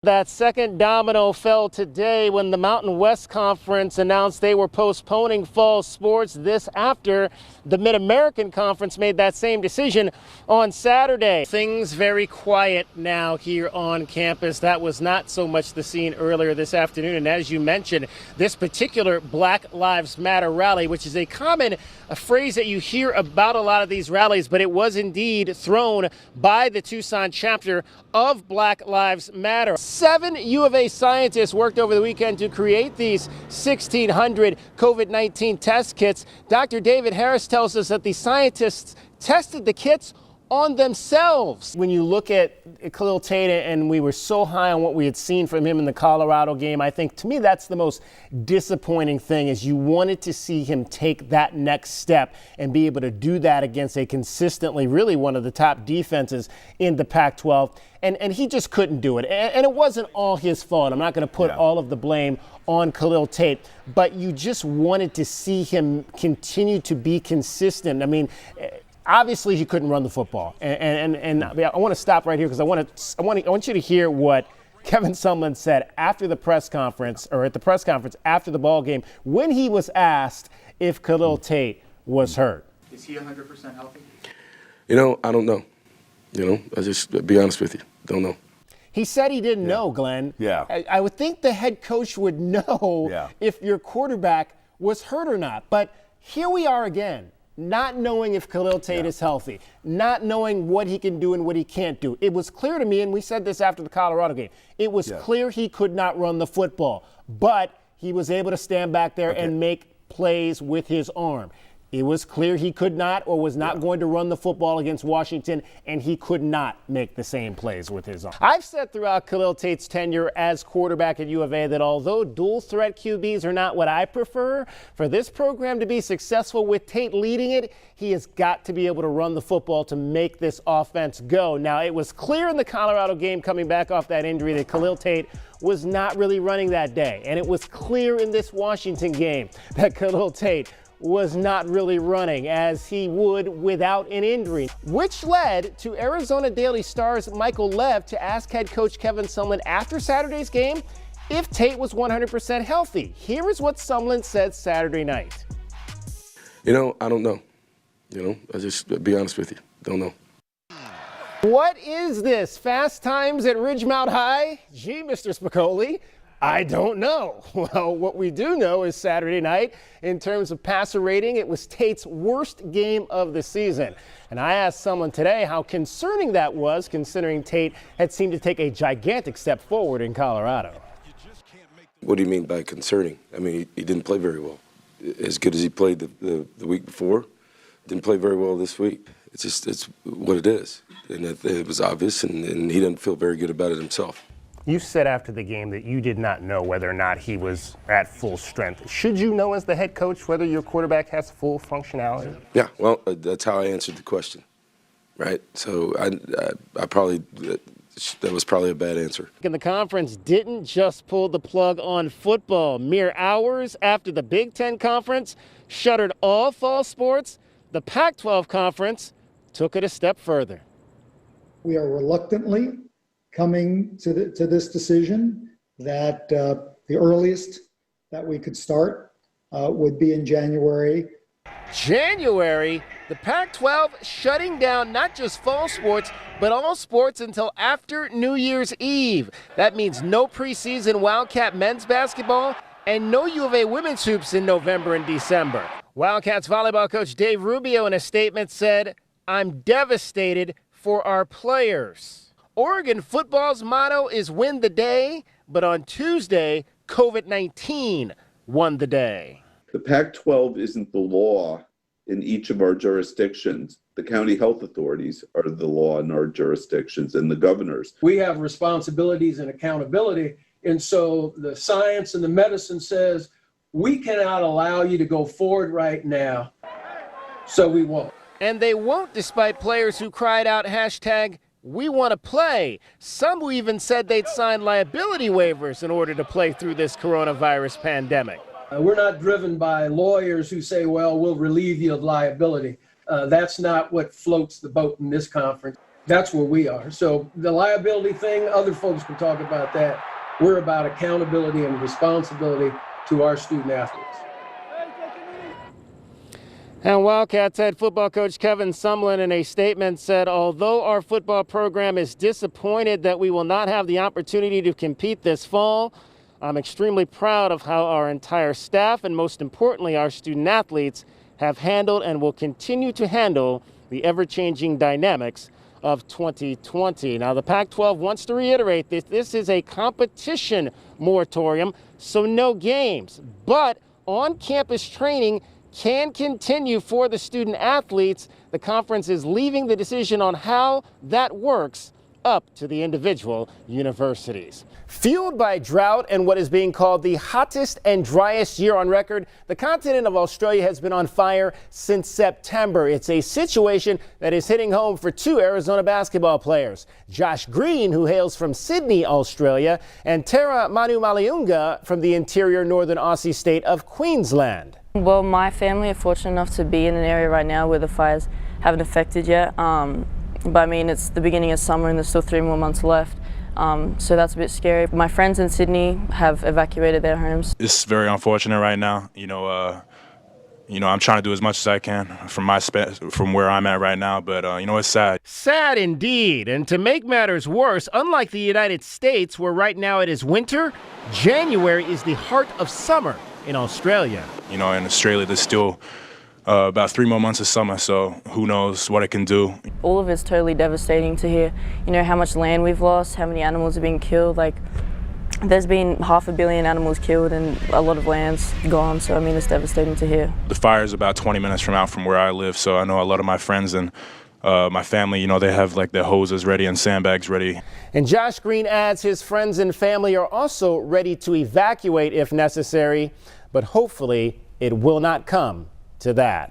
That second domino fell today when the Mountain West Conference announced they were postponing fall sports. This after the Mid-American Conference made that same decision on Saturday. Things very quiet now here on campus. That was not so much the scene earlier this afternoon. And as you mentioned, this particular Black Lives Matter rally, which is a phrase that you hear about a lot of these rallies, but it was indeed thrown by the Tucson chapter of Black Lives Matter. 7 U of A scientists worked over the weekend to create these 1,600 COVID-19 test kits. Dr. David Harris tells us that the scientists tested the kits on themselves. When you look at Khalil Tate, and we were so high on what we had seen from him in the Colorado game, I think to me that's the most disappointing thing, is you wanted to see him take that next step and be able to do that against a consistently really one of the top defenses in the Pac-12. And he just couldn't do it. And it wasn't all his fault. I'm not going to put all of the blame on Khalil Tate, but you just wanted to see him continue to be consistent. I mean, obviously, he couldn't run the football, and I want to stop right here because I want you to hear what Kevin Sumlin said after the press conference, or at the press conference after the ball game, when he was asked if Khalil Tate was hurt. Is he 100% healthy? I don't know. I just be honest with you, don't know. He said he didn't know, Glenn. Yeah. I would think the head coach would know if your quarterback was hurt or not. But here we are again, not knowing if Khalil Tate is healthy, not knowing what he can do and what he can't do. It was clear to me, and we said this after the Colorado game, it was clear he could not run the football, but he was able to stand back there and make plays with his arm. It was clear he could not or was not going to run the football against Washington, and he could not make the same plays with his arm. I've said throughout Khalil Tate's tenure as quarterback at U of A that although dual threat QBs are not what I prefer, for this program to be successful with Tate leading it, he has got to be able to run the football to make this offense go. Now, it was clear in the Colorado game coming back off that injury that Khalil Tate was not really running that day. And it was clear in this Washington game that Khalil Tate was not really running as he would without an injury, which led to Arizona Daily Star's Michael Lev to ask head coach Kevin Sumlin after Saturday's game if Tate was 100% healthy. Here is what Sumlin said Saturday night. I don't know. I just be honest with you, don't know. What is this? Fast times at Ridgemount High? Gee, Mr. Spicoli, I don't know. Well, what we do know is Saturday night, in terms of passer rating, it was Tate's worst game of the season. And I asked someone today how concerning that was, considering Tate had seemed to take a gigantic step forward in Colorado. What do you mean by concerning? I mean, he didn't play very well. As good as he played the week before, didn't play very well this week. It's what it is. And it was obvious, and he didn't feel very good about it himself. You said after the game that you did not know whether or not he was at full strength. Should you know as the head coach whether your quarterback has full functionality? Yeah, well, that's how I answered the question, right? So I probably, that was probably a bad answer. And the conference didn't just pull the plug on football. Mere hours after the Big Ten Conference shuttered all fall sports, the Pac-12 Conference took it a step further. We are reluctantly coming to this decision that the earliest that we could start would be in January. January? The Pac-12 shutting down not just fall sports, but all sports until after New Year's Eve. That means no preseason Wildcat men's basketball and no U of A women's hoops in November and December. Wildcats volleyball coach Dave Rubio in a statement said, "I'm devastated for our players." Oregon football's motto is win the day, but on Tuesday, COVID-19 won the day. The Pac-12 isn't the law in each of our jurisdictions. The county health authorities are the law in our jurisdictions, and the governors. We have responsibilities and accountability, and so the science and the medicine says we cannot allow you to go forward right now, so we won't. And they won't, despite players who cried out #We want to play. Some who even said they'd sign liability waivers in order to play through this coronavirus pandemic. We're not driven by lawyers who say, well, we'll relieve you of liability. That's not what floats the boat in this conference. That's where we are. So the liability thing, other folks can talk about that. We're about accountability and responsibility to our student athletes. And Wildcats head football coach Kevin Sumlin in a statement said, although our football program is disappointed that we will not have the opportunity to compete this fall, I'm extremely proud of how our entire staff and most importantly our student athletes have handled and will continue to handle the ever-changing dynamics of 2020. Now the Pac-12 wants to reiterate this is a competition moratorium, so no games, but on-campus training can continue for the student athletes. The conference is leaving the decision on how that works up to the individual universities. Fueled by drought and what is being called the hottest and driest year on record, the continent of Australia has been on fire since September. It's a situation that is hitting home for two Arizona basketball players, Josh Green, who hails from Sydney, Australia, and Tara Manu-Maliunga from the interior northern Aussie state of Queensland. Well, my family are fortunate enough to be in an area right now where the fires haven't affected yet. But I mean, it's the beginning of summer and there's still 3 more months left. So that's a bit scary. My friends in Sydney have evacuated their homes. It's very unfortunate right now. I'm trying to do as much as I can from where I'm at right now, but it's sad. Sad indeed. And to make matters worse, unlike the United States, where right now it is winter, January is the heart of summer in Australia. In Australia, there's still about 3 more months of summer, so who knows what it can do. All of it's totally devastating to hear, how much land we've lost, how many animals are being killed. Like, there's been 500 million animals killed and a lot of land's gone, so I mean, it's devastating to hear. The fire is about 20 minutes from where I live, so I know a lot of my friends and my family, they have like their hoses ready and sandbags ready. And Josh Green adds his friends and family are also ready to evacuate if necessary, but hopefully it will not come to that.